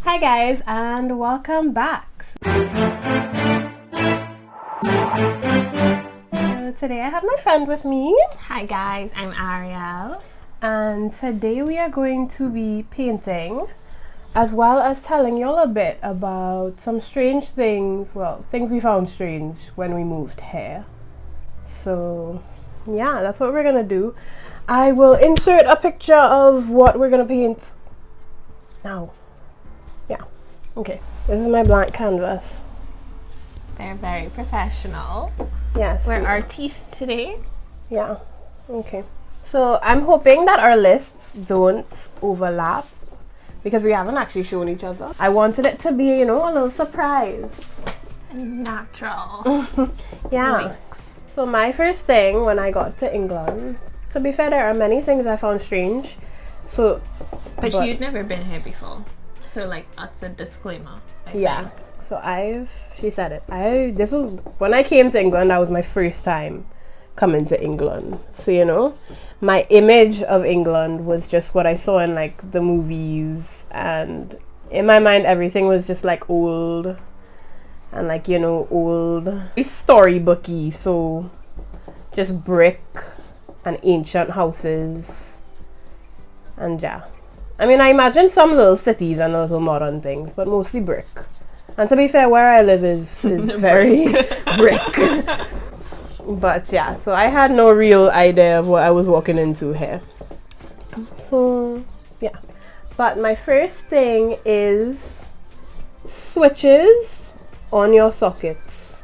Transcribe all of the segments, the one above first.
Hi guys, and welcome back. So today I have my friend with me. Hi guys, I'm Arielle. And today we are going to be painting, as well as telling y'all a bit about some strange things, things we found strange when we moved here. So yeah, that's what we're gonna do. I will insert a picture of what we're gonna paint now. Yeah, okay, this is my blank canvas. They're very professional. Yes. We're artists today. Yeah, okay. So I'm hoping that our lists don't overlap because we haven't actually shown each other. I wanted it to be, a little surprise. Natural. Yeah. Links. So my first thing when I got to England, to be fair, there are many things I found strange. But you'd never been here before. So that's a disclaimer. I think. So she said it. This was when I came to England, that was my first time coming to England. So my image of England was just what I saw in the movies, and in my mind everything was just old and old, storybooky. So just brick and ancient houses, and yeah. I mean, I imagine some little cities and little modern things, but mostly brick. And to be fair, where I live is very brick. But yeah, so I had no real idea of what I was walking into here. So yeah. But my first thing is switches on your sockets.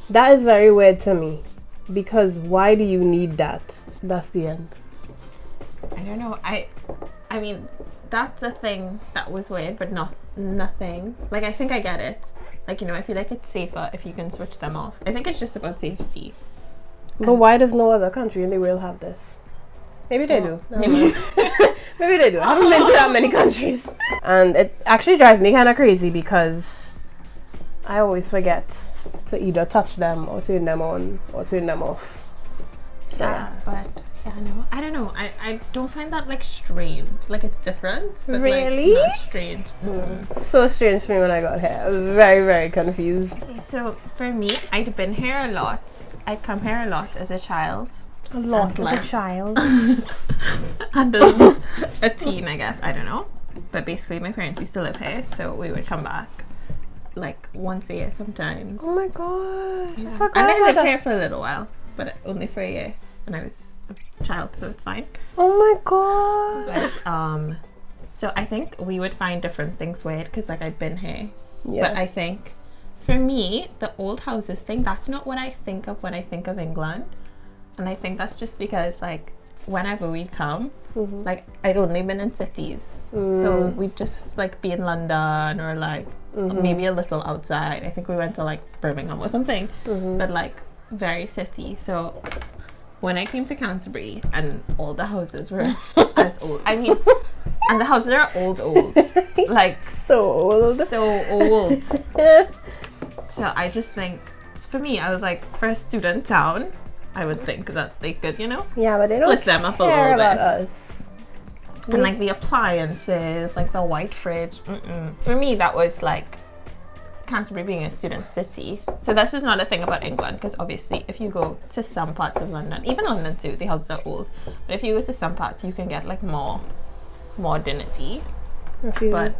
That is very weird to me, because why do you need that? That's the end. I don't know. I mean, that's a thing that was weird, but nothing. I think I get it. I feel like it's safer if you can switch them off. I think it's just about safety. But why does no other country in the world have this? Maybe they do. Maybe. Maybe they do. I haven't been to that many countries. And it actually drives me kind of crazy because I always forget to either touch them or turn them on or turn them off. So, yeah, but yeah, no, I don't know. I don't find that strange. It's different, but really? Not strange. So strange for me when I got here. I was very, very confused. So for me, I'd been here a lot. I'd come here a lot as a child. A lot as a child. And as a teen, I guess. I don't know. But basically, my parents used to live here, so we would come back once a year sometimes. Oh my gosh! Yeah. I forgot and I about lived that. here for a little while, but only for a year, and I was a child, so it's fine. Oh my god! But so I think we would find different things weird because I'd been here. Yeah. But I think for me, the old houses thing, that's not what I think of when I think of England. And I think that's just because whenever we'd come, I'd only been in cities. So we'd just be in London or maybe a little outside. I think we went to Birmingham or something. But very city. So when I came to Canterbury and all the houses were as old. I mean, and the houses are old. So old. So old. So I just think, for me, I was for a student town, I would think that they could, Yeah, but they split don't them up a care little about bit. us. And the appliances, the white fridge. For me, that was Canterbury being a student city. So that's just not a thing about England, because obviously if you go to some parts of London, even London too, the houses are old. But if you go to some parts, you can get more modernity. But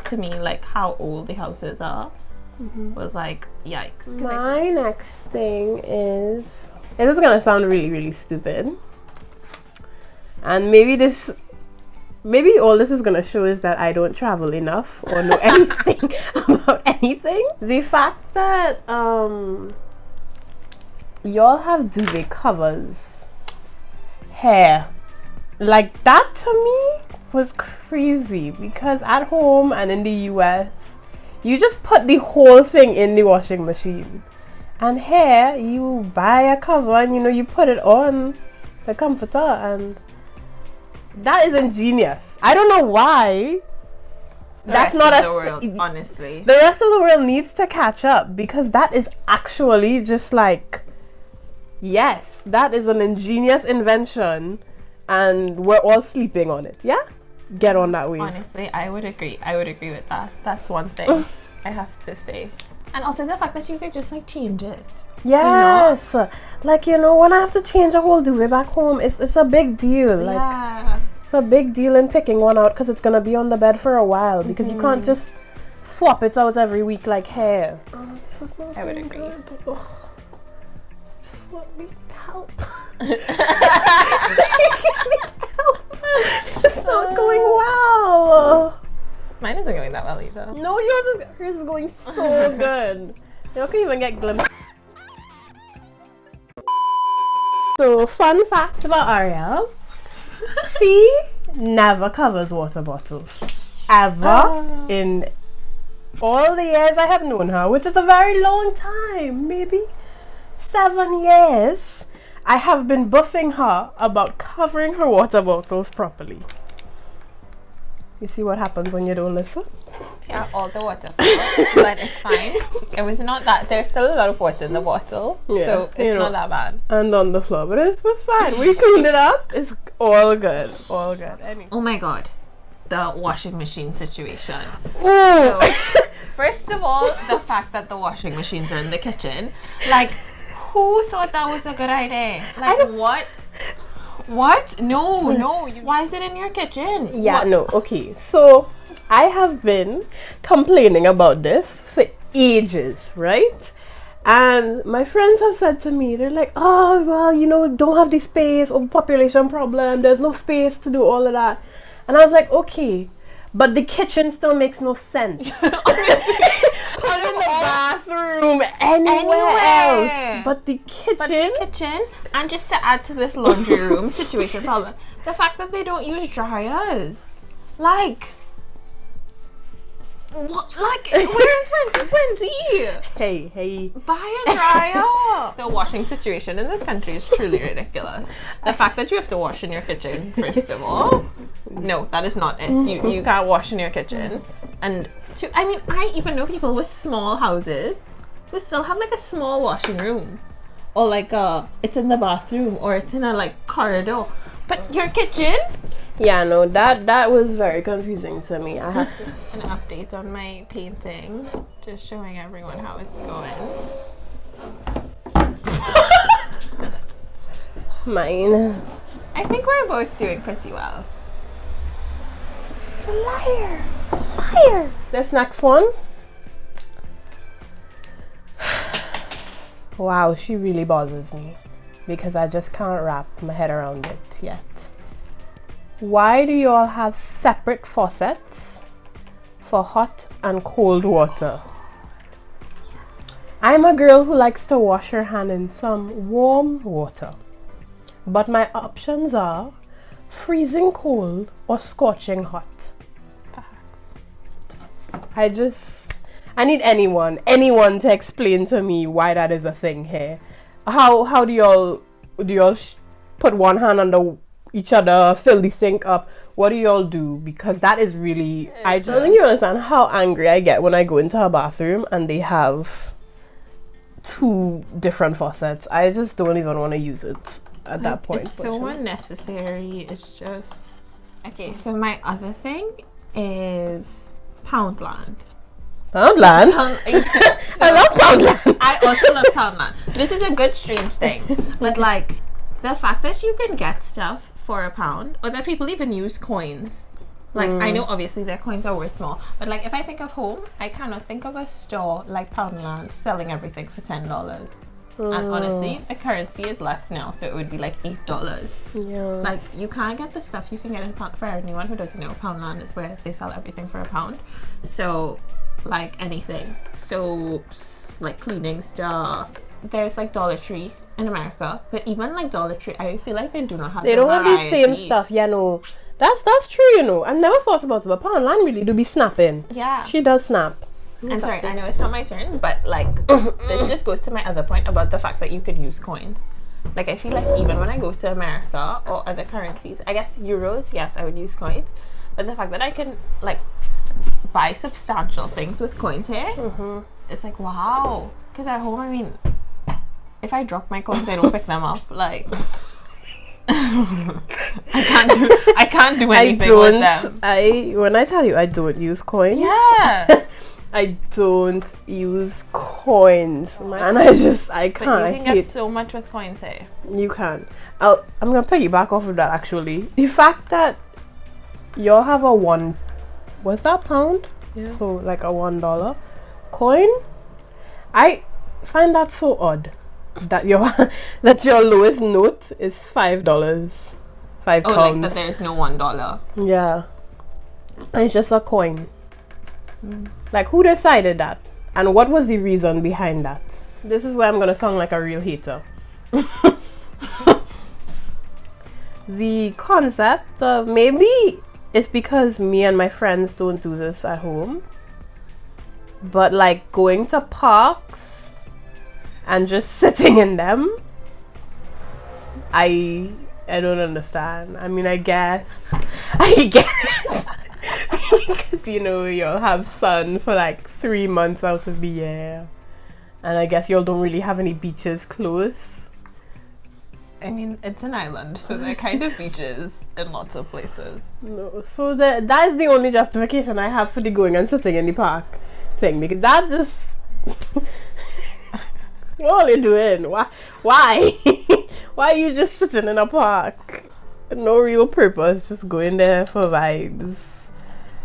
to me, how old the houses are was yikes. My next thing is gonna sound really, really stupid, and maybe all this is gonna show is that I don't travel enough or know anything about anything. The fact that y'all have duvet covers here, that to me was crazy, because at home and in the US you just put the whole thing in the washing machine, and here you buy a cover and you put it on the comforter, and that is ingenious. I don't know why. That's not the world, honestly. The rest of the world needs to catch up, because that is actually just yes, that is an ingenious invention, and we're all sleeping on it. Yeah. get on that wave. Honestly, I would agree. I would agree with that. That's one thing I have to say. And also the fact that you could just like change it. Yes. You know? Like, you know, when I have to change a whole duvet back home, it's a big deal. Like, yeah. It's a big deal in picking one out because it's going to be on the bed for a while because you can't just swap it out every week like hair. Oh, this is not I would agree. Good. Oh, just want me help. It's not going well. Mine isn't going that well either. No, yours is going so good. You can even get glimpses. So, fun fact about Arielle. She never covers water bottles. Ever. In all the years I have known her, which is a very long time, maybe 7 years, I have been buffing her about covering her water bottles properly. You see what happens when you don't listen? Yeah, all the water fell, but it's fine. It was not that. There's still a lot of water in the bottle, so it's not that bad. And on the floor, but it was fine. We cleaned it up. It's all good. All good. Anyway. Oh my god, the washing machine situation. Ooh. So, first of all, the fact that the washing machines are in the kitchen. Like, who thought that was a good idea? Like, what? What? No. Why is it in your kitchen? Yeah, what? no. Okay, so I have been complaining about this for ages, right? And my friends have said to me, they're like, oh, well, you know, don't have the space, overpopulation problem, there's no space to do all of that. And I was like, okay, but the kitchen still makes no sense. Put in the bathroom, anywhere else. But the kitchen. And just to add to this laundry room situation problem, the fact that they don't use dryers. Like, what? Like, we're in 2020. Hey. Buy a dryer. The washing situation in this country is truly ridiculous. The fact that you have to wash in your kitchen, first of all. No, that is not it. You can't wash in your kitchen. And I even know people with small houses who still have like a small washing room. Or like it's in the bathroom or it's in a like corridor. But your kitchen? Yeah, no, that was very confusing to me. I have an update on my painting, just showing everyone how it's going. Mine. I think we're both doing pretty well. She's a liar. This next one. Wow, she really bothers me because I just can't wrap my head around it yet. Why do you all have separate faucets for hot and cold water? I'm a girl who likes to wash her hand in some warm water, but my options are freezing cold or scorching hot. I need anyone to explain to me why that is a thing here. How do y'all put one hand under each other, fill the sink up? What do y'all do? Because that is really, I don't think you understand how angry I get when I go into her bathroom and they have 2 different faucets. I just don't even want to use it at that point. It's so unnecessary. It's just okay. So my other thing is Poundland. Poundland? I love Poundland. I also love Poundland. This is a good strange thing. But like the fact that you can get stuff for £1 or that people even use coins. Like I know obviously their coins are worth more. But like if I think of home, I cannot think of a store like Poundland selling everything for $10. And honestly, the currency is less now, so it would be like $8. Yeah. Like you can't get the stuff you can get in Pound. For anyone who doesn't know, Poundland is where they sell everything for £1. So like anything, soaps, like cleaning stuff. There's like Dollar Tree in America, but even like Dollar Tree, I feel like they do not have. They don't have the same stuff. Yeah, no, that's true. You know, I've never thought about it, but Poundland really do be snapping. Yeah, she does snap. And sorry, I know it's not my turn, but like this just goes to my other point about the fact that you could use coins. Like I feel like even when I go to America or other currencies, I guess euros, yes, I would use coins, but the fact that I can like buy substantial things with coins here, it's like wow. Because at home, I mean, if I drop my coins, I don't pick them up. Like I can't do anything with them. When I tell you I don't use coins. Yeah. I don't use coins. And I can't. But you can get so much with coins, eh? You can. I'm gonna piggyback off of that actually. The fact that y'all have a what's that, pound? Yeah. So like a $1 coin. I find that so odd. That your lowest note is $5. £5. Like that there's no $1. Yeah. And it's just a coin. Like, who decided that? And what was the reason behind that? This is where I'm gonna sound like a real hater. The concept of, maybe it's because me and my friends don't do this at home, but like going to parks and just sitting in them, I don't understand. I mean, I guess I get it. Because you'll have sun for like 3 months out of the year, and I guess y'all don't really have any beaches close. I mean, it's an island, so there are kind of beaches in lots of places. No, so that is the only justification I have for the going and sitting in the park thing, because that just what are you doing? Why why are you just sitting in a park? No real purpose, just going there for vibes.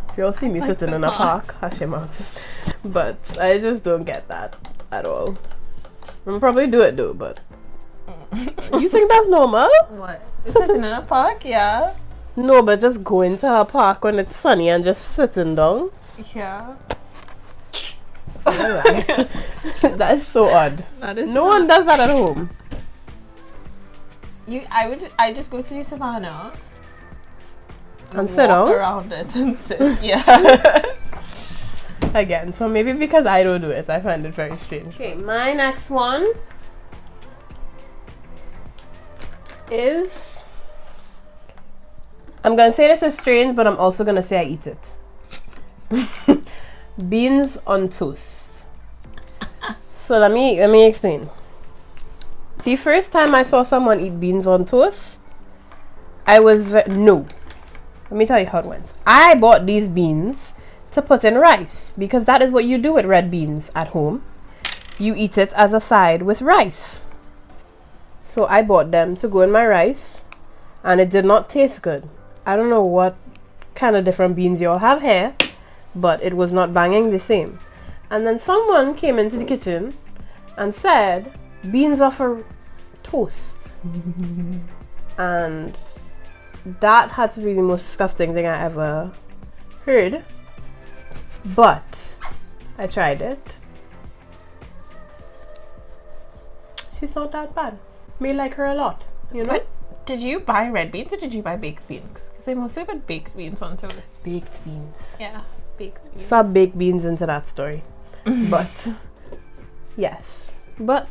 If y'all see me sitting in a park, hush your mouth. But I just don't get that at all. I'll probably do it though, but you think that's normal? What? Sitting in a park? Yeah. No, but just going to a park when it's sunny and just sitting down. Yeah. That is so odd. That is no one does that at home. I just go to the savannah and sit down around it and sit. Yeah. Again, so maybe because I don't do it, I find it very strange. Okay, my next one is, I'm gonna say this is strange, but I'm also gonna say I eat it. Beans on toast. So let me explain. The first time I saw someone eat beans on toast, I was no. Let me tell you how it went. I bought these beans to put in rice, because that is what you do with red beans at home. You eat it as a side with rice. So I bought them to go in my rice, and it did not taste good. I don't know what kind of different beans y'all have here, but it was not banging the same. And then someone came into the kitchen and said, beans are for toast. And that had to be the most disgusting thing I ever heard. But I tried it. She's not that bad. May like her a lot, But did you buy red beans or did you buy baked beans? Because they mostly put baked beans on toast. Baked beans. Yeah, baked beans. Sub baked beans into that story. But yes. But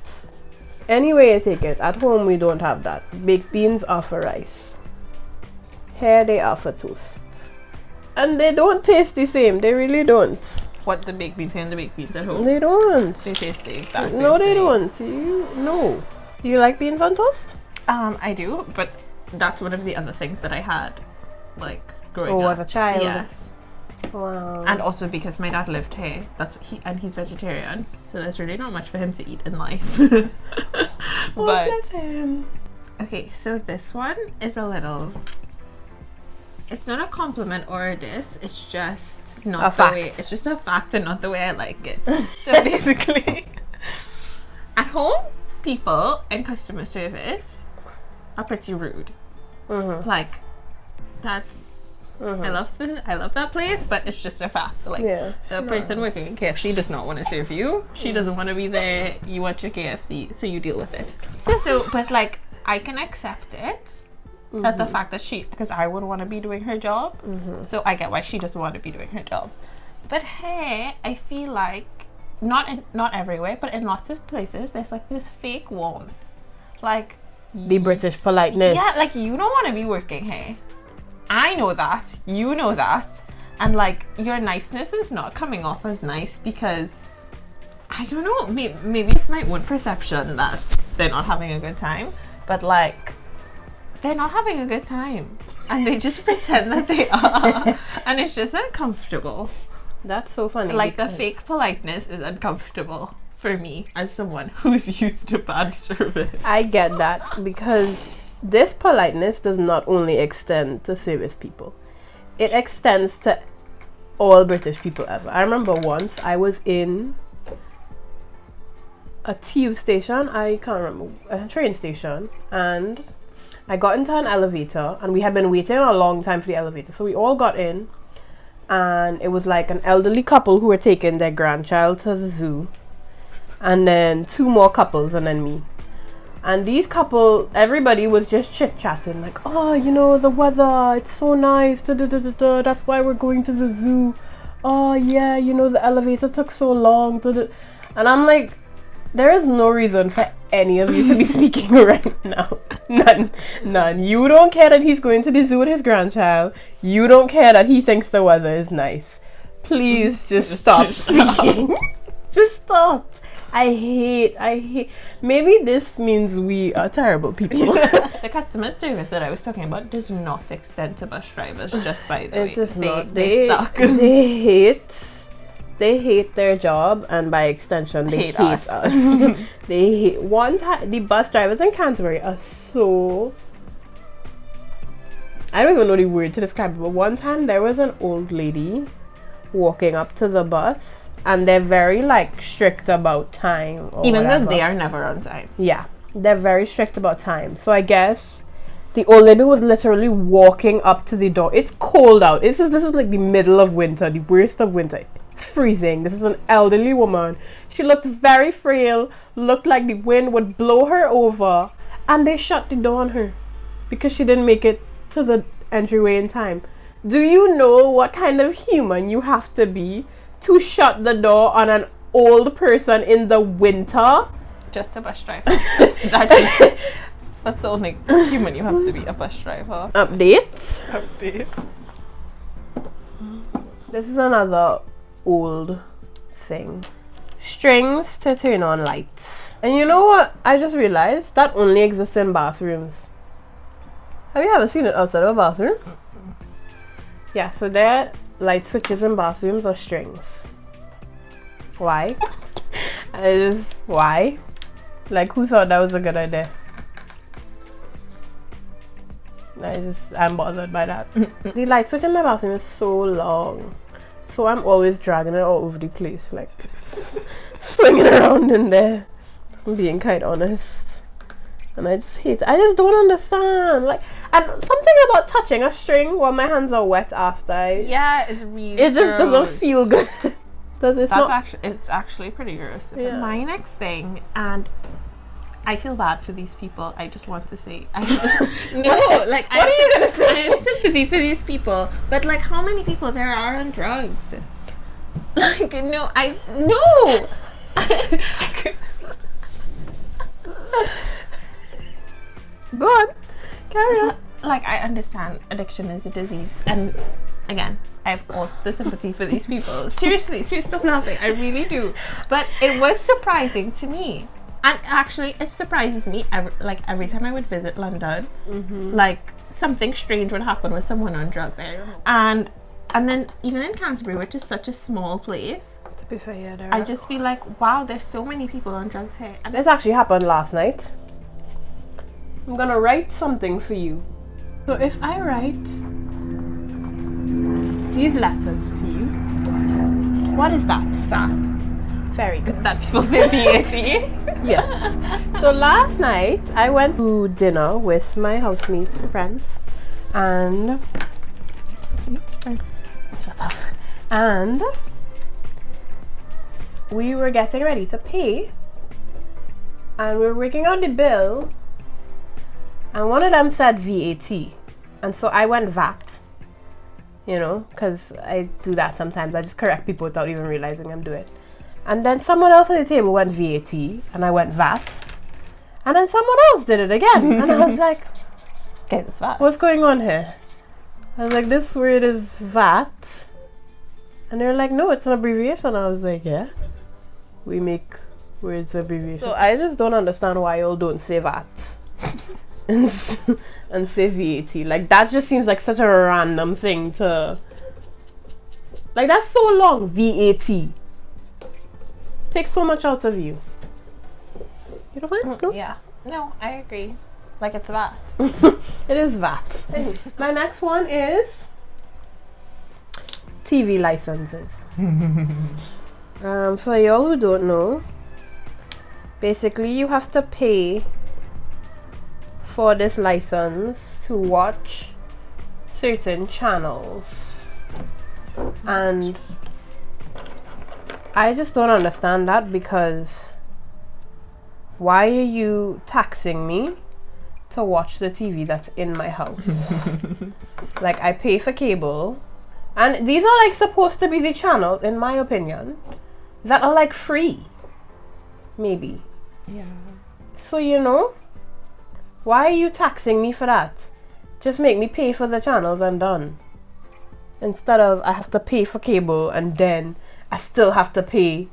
anyway you take it, at home we don't have that. Baked beans are for rice. Here they are for toast. And they don't taste the same. They really don't. What, the baked beans and the baked beans at home? They don't. They taste the exact same. No, they don't. No. Do you like beans on toast? I do, but that's one of the other things that I had, like, growing up. Oh, as a child? Yes. Wow. And also because my dad lived here, he's vegetarian, so there's really not much for him to eat in life. But bless him. Okay, so this one is a little, it's not a compliment or a diss, it's just not a the fact. way, it's just a fact and not the way I like it. So basically, at home, people in customer service are pretty rude. Like, that's, I love that place, but it's just a fact. Like, the person working in KFC does not want to serve you. She doesn't want to be there. You want your KFC, so you deal with it. But like, I can accept it. At the fact that because I would want to be doing her job, so I get why she doesn't want to be doing her job. But hey, I feel like not everywhere, but in lots of places, there's like this fake warmth, like the British politeness. Yeah, like you don't want to be working here. I know that, you know that, and like your niceness is not coming off as nice because I don't know. Maybe it's my own perception that they're not having a good time, but like, they're not having a good time. And they just pretend that they are. And it's just uncomfortable. That's so funny. Like, the fake politeness is uncomfortable for me as someone who's used to bad service. I get that, because this politeness does not only extend to service people. It extends to all British people ever. I remember once I was in a tube station, I can't remember, a train station, and I got into an elevator, and we had been waiting a long time for the elevator, so we all got in, and it was like an elderly couple who were taking their grandchild to the zoo, and then 2 more couples, and then me. And these couple, everybody was just chit-chatting, like, oh, you know, the weather, it's so nice, da-da-da-da-da, that's why we're going to the zoo. Oh, yeah, you know, the elevator took so long, da-da. And I'm like, there is no reason for any of you to be speaking right now. None. You don't care that he's going to the zoo with his grandchild. You don't care that he thinks the weather is nice. Please just stop speaking. Just stop. I hate. Maybe this means we are terrible people. The customer service that I was talking about does not extend to bus drivers, just by the way. It does not. They suck. They hate their job, and by extension, they hate us. They hate. One time, the bus drivers in Canterbury are so... I don't even know the word to describe it, but one time there was an old lady walking up to the bus, and they're very, like, strict about time. Even though they are never on time. Yeah, they're very strict about time. So I guess the old lady was literally walking up to the door. It's cold out. This is like the middle of winter, the worst of winter. It's freezing. This is an elderly woman. She looked very frail, looked like the wind would blow her over, and they shut the door on her because she didn't make it to the entryway in time. Do you know what kind of human you have to be to shut the door on an old person in the winter? Just a bus driver. That's the only human you have to be, a bus driver. Update. This is another old thing. Strings to turn on lights. And you know what? I just realized that only exists in bathrooms. Have you ever seen it outside of a bathroom? Yeah, so there light switches in bathrooms or strings. Why? Why? Like, who thought that was a good idea? I'm bothered by that. The light switch in my bathroom is so long, so I'm always dragging it all over the place, like swinging around in there. I'm being quite honest. And I just don't understand. Like, and something about touching a string while my hands are wet after. Yeah, it's really It just doesn't feel good. It's actually pretty gross. Yeah. My next thing, and I feel bad for these people. I just want to say, what are you gonna say? I have sympathy for these people, but like, how many people there are on drugs? Like, no. Go on, carry on. Like, I understand addiction is a disease, and again, I have all the sympathy for these people. Seriously, stop laughing. I really do. But it was surprising to me, and actually, it surprises me every time I would visit London. Like, something strange would happen with someone on drugs. I don't know. And then even in Canterbury, which is such a small place, to be fair, yeah, I just feel like, wow, there's so many people on drugs here. And this actually happened last night. I'm gonna write something for you. So if I write these letters to you, what is that? Fat. Very good. That people say VAT. Yes. So last night I went to dinner with my housemates friends, and shut up. And we were getting ready to pay, and we were working out the bill, and one of them said VAT, and so I went VAT, you know, because I do that sometimes. I just correct people without even realizing I'm doing it. And then someone else at the table went VAT, and I went VAT, and then someone else did it again, and I was like, okay, that's VAT. What's going on here? I was like, this word is VAT, and they're like, no, it's an abbreviation. I was like, yeah, we make words abbreviation. So I just don't understand why y'all don't say VAT. and say VAT. Like, that just seems like such a random thing to... Like, that's so long, VAT. Takes so much out of you. You don't find? No? Yeah. No, I agree. Like, it's VAT. It is VAT. My next one is TV licenses. For y'all who don't know, basically you have to pay for this license to watch certain channels. And I just don't understand that, because why are you taxing me to watch the TV that's in my house? Like, I pay for cable, and these are like supposed to be the channels, in my opinion, that are like free, maybe. Yeah. So, you know, why are you taxing me for that? Just make me pay for the channels and done. Instead of I have to pay for cable and then I still have to pay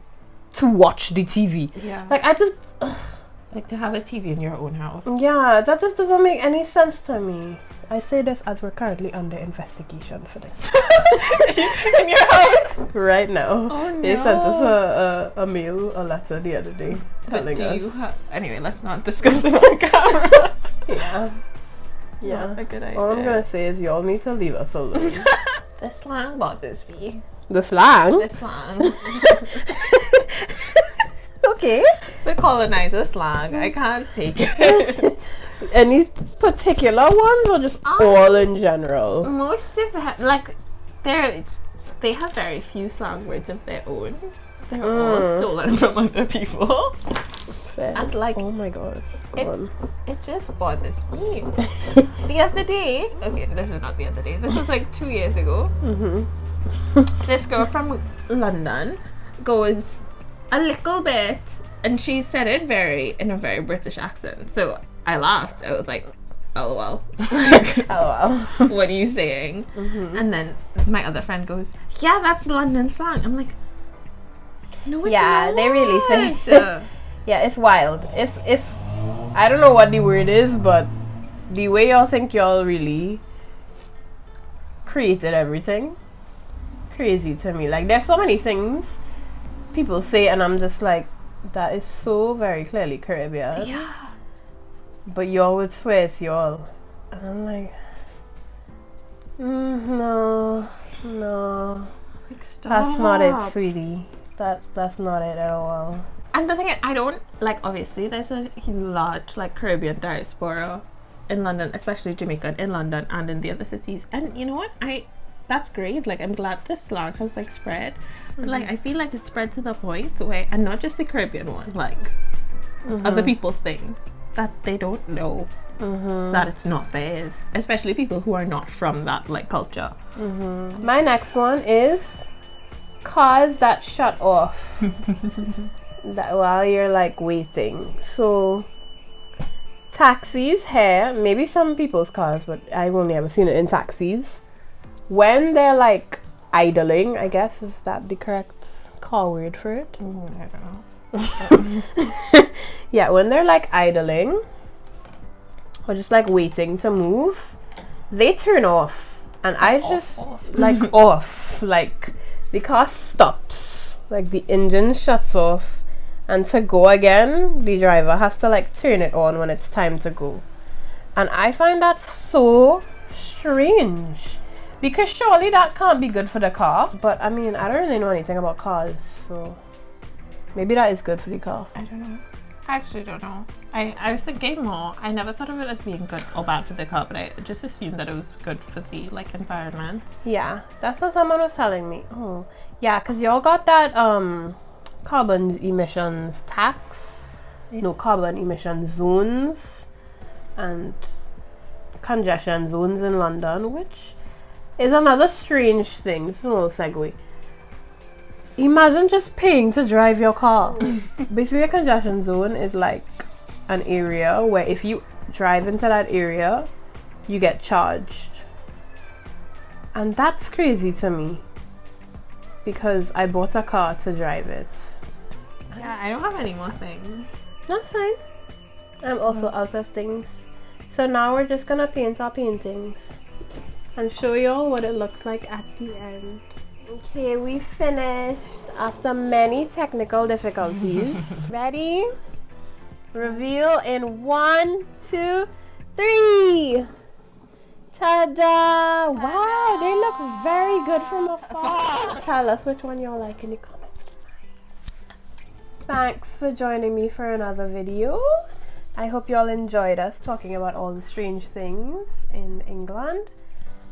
to watch the TV. Yeah. Like, I just... Like, to have a TV in your own house. Yeah, that just doesn't make any sense to me. I say this as we're currently under investigation for this. In your house? Right now. Oh, no. They sent us a letter the other day telling us. Anyway, let's not discuss it on camera. Yeah. Yeah. Not a good idea. All I'm gonna say is y'all need to leave us alone. The slang bothers me. The slang? The slang. Okay. The colonizer slang. I can't take it. Any particular ones or just all in general? Most of them, like, they have very few slang words of their own. They're all stolen from other people. Fair. And, like, oh my god. Go on. It just bothers me. The other day, okay, this is not the other day, this was like 2 years ago. This girl from London goes a little bit, and she said it in a very British accent. So I laughed. I was like, LOL. LOL. What are you saying? And then my other friend goes, yeah, that's London slang. I'm like, no, it's yeah, not. They really think. Yeah, it's wild. It's I don't know what the word is, but the way y'all think y'all really created everything, crazy to me. Like, there's so many things people say, and I'm just like, that is so very clearly Caribbean. Yeah. But y'all would swear it's y'all. And I'm like, no. Like, stop. That's not it, sweetie. That's not it at all. And the thing is, I don't, like, obviously there's a large, like, Caribbean diaspora in London, especially Jamaican in London and in the other cities. And you know what? That's great. Like, I'm glad this slang has, like, spread. But, like, I feel like it's spread to the point where, and not just the Caribbean one, like, other people's things, that they don't know that it's not theirs. Especially people who are not from that, like, culture. My next one is cars that shut off that while you're, like, waiting. So taxis here, maybe some people's cars, but I've only ever seen it in taxis. When they're, like, idling, I guess, is that the correct car word for it? I don't know. Yeah, when they're, like, idling or just, like, waiting to move, they turn off. And I just like off, like, the car stops, like, the engine shuts off, and to go again, the driver has to, like, turn it on when it's time to go. And I find that so strange, because surely that can't be good for the car. But I mean, I don't really know anything about cars, so maybe that is good for the car. I don't know. I actually don't know. I was thinking more. I never thought of it as being good or bad for the car, but I just assumed that it was good for the, like, environment. Yeah, that's what someone was telling me. Oh, yeah, because y'all got that carbon emissions tax. No, carbon emission zones and congestion zones in London, which is another strange thing. It's a little segue. Imagine just paying to drive your car. Basically, a congestion zone is like an area where if you drive into that area, you get charged. And that's crazy to me, because I bought a car to drive it. Yeah, I don't have any more things. That's fine. I'm also out of things. So now we're just gonna paint our paintings and show you all what it looks like at the end. Okay, we finished after many technical difficulties. Ready? Reveal in 1, 2, 3. Ta-da! Wow, they look very good from afar. Tell us which one y'all like in the comments. Thanks for joining me for another video. I hope y'all enjoyed us talking about all the strange things in England.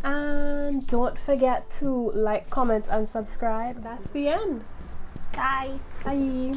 And don't forget to like, comment, and subscribe. That's the end. Bye. Bye.